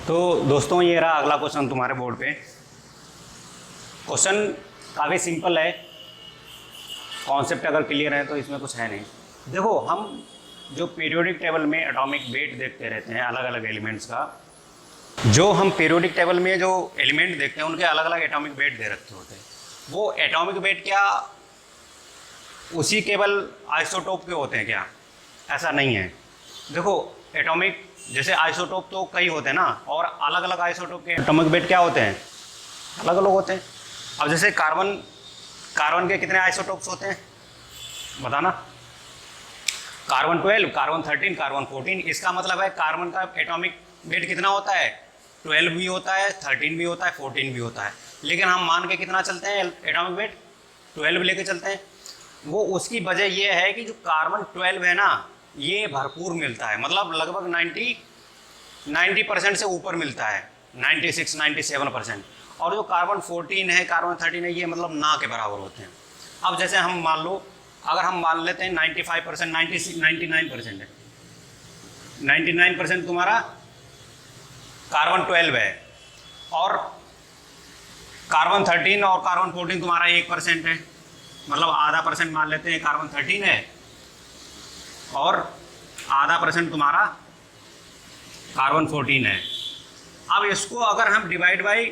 तो दोस्तों ये रहा अगला क्वेश्चन तुम्हारे बोर्ड पे। क्वेश्चन काफ़ी सिंपल है, कॉन्सेप्ट अगर क्लियर है तो इसमें कुछ है नहीं। देखो, हम जो पीरियोडिक टेबल में एटॉमिक वेट देखते रहते हैं अलग अलग एलिमेंट्स का, जो हम पीरियोडिक टेबल में जो एलिमेंट देखते हैं उनके अलग अलग एटॉमिक वेट दे रखे होते हैं। वो एटॉमिक वेट क्या उसी केवल आइसोटोप के होते हैं क्या? ऐसा नहीं है। देखो, एटॉमिक जैसे आइसोटोप तो कई होते हैं ना, और अलग अलग आइसोटोप के एटॉमिक वेट क्या होते हैं? अलग अलग होते हैं। अब जैसे कार्बन के कितने आइसोटोप्स होते हैं बताना? Carbon 12, carbon 13, carbon 14। इसका मतलब है कार्बन का एटॉमिक वेट कितना होता है? 12 भी होता है, 13 भी होता है, 14 भी होता है। लेकिन हम मान के कितना चलते हैं एटॉमिक वेट? 12 लेके चलते हैं। वो उसकी वजह ये है कि जो कार्बन 12 है ना, ये भरपूर मिलता है, मतलब लगभग 90% से ऊपर मिलता है, 96-97%। और जो कार्बन 14 है, कार्बन 13 है, ये मतलब ना के बराबर होते हैं। अब जैसे हम मान लो, अगर हम मान लेते हैं 95%, 99% है, 99% तुम्हारा कार्बन 12 है, और कार्बन 13 और कार्बन 14 तुम्हारा 1% है, मतलब आधा परसेंट मान लेते हैं कार्बन 13 है, और आधा परसेंट तुम्हारा कार्बन 14 है। अब इसको अगर हम डिवाइड बाई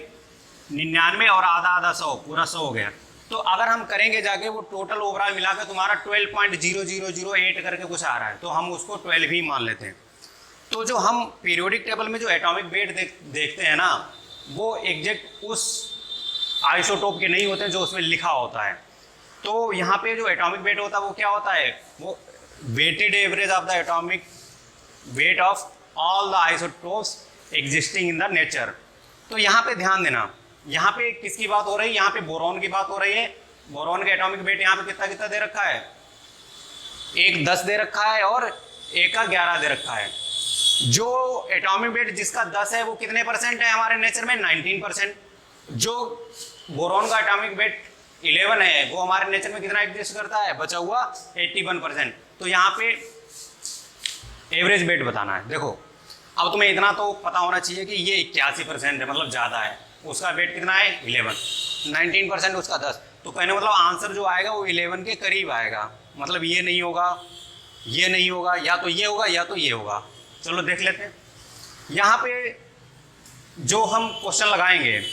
99 और आधा आधा 100, पूरा 100 हो गया। तो अगर हम करेंगे जाके, वो टोटल ओवरऑल मिलाकर तुम्हारा 12.0008 करके कुछ आ रहा है, तो हम उसको 12 ही मान लेते हैं। तो जो हम पीरियोडिक टेबल में जो एटॉमिक वेट देखते हैं ना, वो एग्जैक्ट उस आइसोटोप के नहीं होते हैं जो उसमें लिखा होता है। तो यहाँ पे जो एटॉमिक वेट होता है वो क्या होता है? वो weighted average of the atomic weight of all the isotopes existing in the nature. तो यहाँ पे ध्यान देना, यहाँ पे किसकी बात हो रही है? यहाँ पे बोरॉन की बात हो रही है। बोरॉन का एटॉमिक वेट यहाँ पे कितना कितना दे रखा है? एक 10 दे रखा है और एक का 11 दे रखा है। जो एटॉमिक वेट जिसका 10 है वो कितने परसेंट है हमारे नेचर में? 19%। जो बोरॉन का एटॉमिक वेट 11 है, वो हमारे नेचर में कितना एग्जिस्ट करता है? बचा हुआ 81%। तो यहाँ पे एवरेज वेट बताना है। देखो, अब तुम्हें इतना तो पता होना चाहिए कि ये 81% है, मतलब ज़्यादा है। उसका वेट कितना है? 11। 19% उसका 10। तो कहने मतलब आंसर जो आएगा वो 11 के करीब आएगा। मतलब ये नहीं होगा, ये नहीं होगा, या तो ये होगा या तो ये होगा। चलो देख लेते हैं। यहाँ पे जो हम क्वेश्चन लगाएंगे,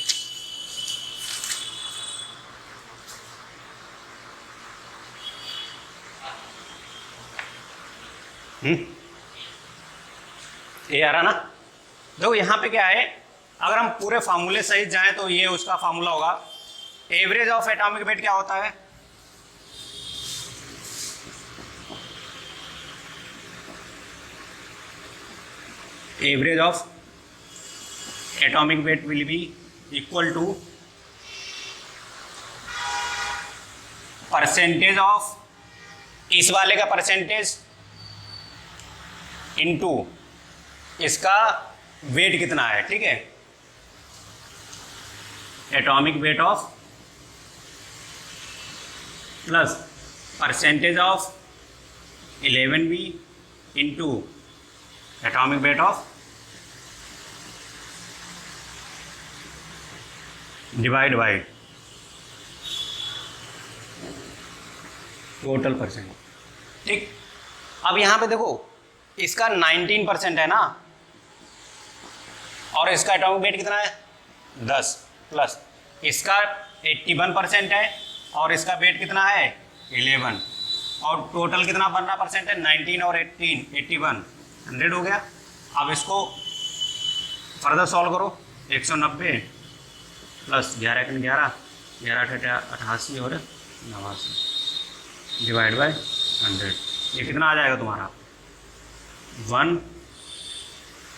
ये आ रहा ना? देखो यहाँ पे क्या है, अगर हम पूरे फार्मूले सहित जाएं तो ये उसका फार्मूला होगा। एवरेज ऑफ एटॉमिक वेट क्या होता है? Average of atomic weight will be equal to percentage of, इस वाले का परसेंटेज इनटू इसका वेट कितना है, ठीक है? Atomic weight of plus percentage of 11V into atomic weight of divide by total percent, ठीक। अब यहाँ पे देखो, इसका 19% है ना, और इसका एटॉमिक वेट कितना है? 10, प्लस इसका 81% है और इसका वेट कितना है? 11, और टोटल कितना बनना परसेंट है? 19 और 18, 81, 100 हो गया। अब इसको फर्दर सॉल्व करो। 190 प्लस 11 के 11, 11 88 और 89 डिवाइड बाय 100। ये कितना आ जाएगा तुम्हारा? 1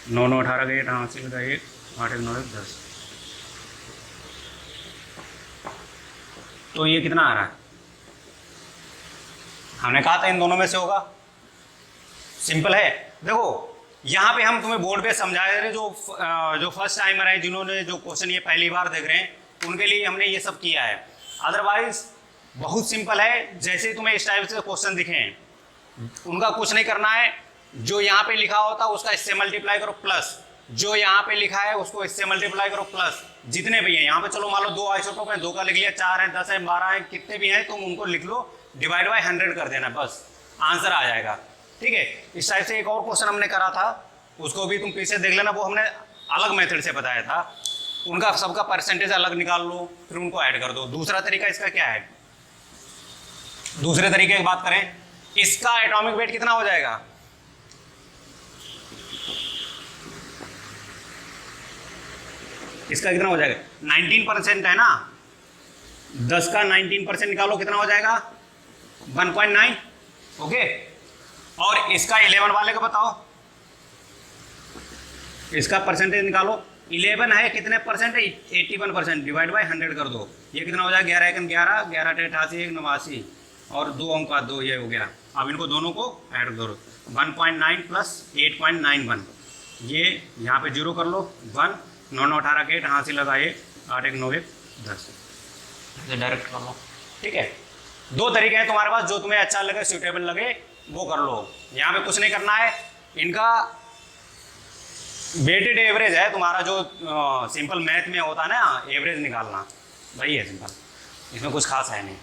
9 9 18 का 88 का 1 8 1 9 1 10। तो ये कितना आ रहा है? हमने कहा था इन दोनों में से होगा। सिंपल है। देखो, यहाँ पे हम तुम्हें बोर्ड पे समझा रहे हैं, जो फर्स्ट टाइमर है, जिन्होंने जो क्वेश्चन ये पहली बार देख रहे हैं, उनके लिए हमने ये सब किया है। अदरवाइज बहुत सिंपल है। जैसे तुम्हें इस टाइप से क्वेश्चन दिखे हैं, उनका कुछ नहीं करना है। जो यहाँ पे लिखा होता है उसका इससे मल्टीप्लाई करो, प्लस जो यहाँ पे लिखा है उसको इससे मल्टीप्लाई करो, प्लस जितने भी हैं यहाँ पे, चलो मान लो 2 आइसोटोप है, 2 का लिख लिया, 4 है, 10 है, 12 है, कितने भी हैं तुम उनको लिख लो, डिवाइड बाय 100 कर देना, बस आंसर आ जाएगा। ठीक है, इस टाइप से एक और क्वेश्चन हमने करा था, उसको भी तुम पीछे देख लेना, वो हमने अलग मेथड से बताया था। उनका सबका परसेंटेज अलग निकाल लो, फिर उनको ऐड कर दो। दूसरा तरीका इसका क्या है, दूसरे तरीके की बात करें, इसका एटॉमिक वेट कितना हो जाएगा, इसका कितना हो जाएगा, 19% है ना, 10 का 19% निकालो, कितना हो जाएगा 1.9। ओके, और इसका 11 वाले का बताओ, इसका परसेंटेज निकालो, 11 है, कितने परसेंट है, 81%, डिवाइड बाय 100 कर दो, ये कितना हो जाएगा, 11 एकन 11, 11 टे 88, 1 89, और 2 अंक 2, ये हो गया। अब इनको दोनों को ऐड करो, 1.9 प्लस 8.91, ये यहाँ पे 0 कर लो, 1, 9 9 18 के 8, हाँ से लगा 1, 8 1 9 1 10, डायरेक्ट कर लो। ठीक है, 2 तरीके हैं तुम्हारे पास, जो तुम्हें अच्छा लगे, सूटेबल लगे वो कर लो। यहाँ पे कुछ नहीं करना है, इनका वेटेड एवरेज है तुम्हारा, जो सिंपल मैथ में होता है ना, एवरेज निकालना, वही है सिंपल, इसमें कुछ खास है नहीं।